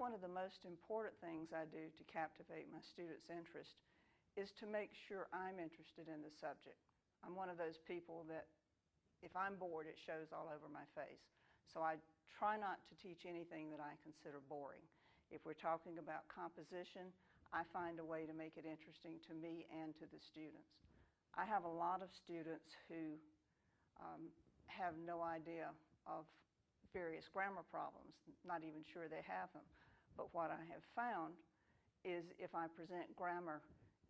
one of the most important things I do to captivate my students' interest is to make sure I'm interested in the subject. I'm one of those people that if I'm bored, it shows all over my face. So I try not to teach anything that I consider boring. If we're talking about composition, I find a way to make it interesting to me and to the students. I have a lot of students who have no idea of various grammar problems, not even sure they have them. But what I have found is if I present grammar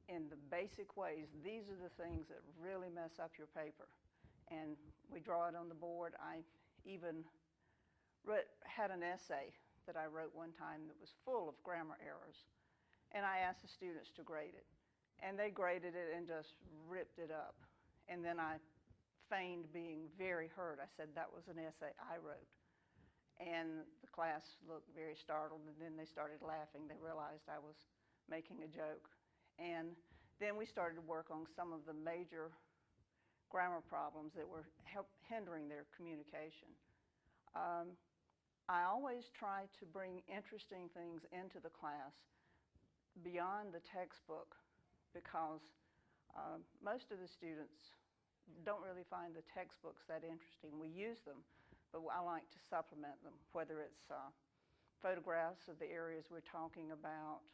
in the basic ways, these are the things that really mess up your paper. And we draw it on the board. I even had an essay that I wrote one time that was full of grammar errors. And I asked the students to grade it. And they graded it and just ripped it up. And then I feigned being very hurt. I said that was an essay I wrote. And the class looked very startled, and then they started laughing. They realized I was making a joke. And then we started to work on some of the major grammar problems that were hindering their communication. I always try to bring interesting things into the class beyond the textbook because most of the students don't really find the textbooks that interesting. We use them, but I like to supplement them, whether it's photographs of the areas we're talking about.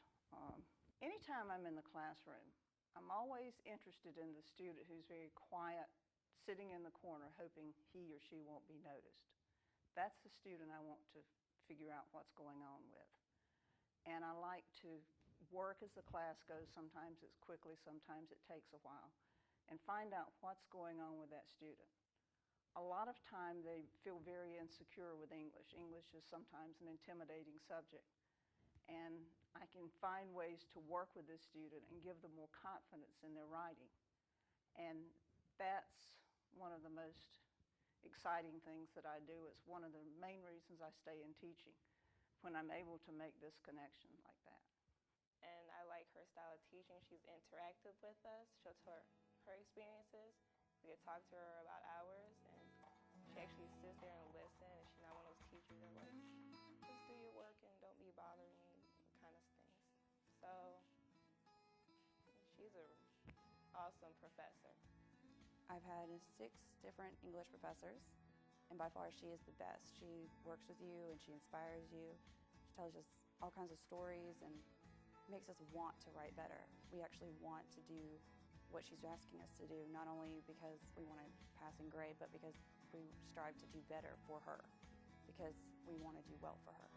Anytime I'm in the classroom, I'm always interested in the student who's very quiet, sitting in the corner, hoping he or she won't be noticed. That's the student I want to figure out what's going on with. And I like to work as the class goes. Sometimes it's quickly, sometimes it takes a while, and find out what's going on with that student. A lot of time they feel very insecure with English. English is sometimes an intimidating subject. And I can find ways to work with this student and give them more confidence in their writing. And that's one of the most exciting things that I do. It's one of the main reasons I stay in teaching, when I'm able to make this connection like that. And I like her style of teaching. She's interactive with us. She'll tell her experiences. We could talk to her about hours, and she actually sits there and listens. And she's not one of those teachers that like, just do your work and don't be bothering me kind of things. So she's an awesome professor. I've had 6 different English professors, and by far she is the best. She works with you and she inspires you. She tells us all kinds of stories and makes us want to write better. We actually want to do what she's asking us to do, not only because we want a passing grade, but because we strive to do better for her, because we want to do well for her.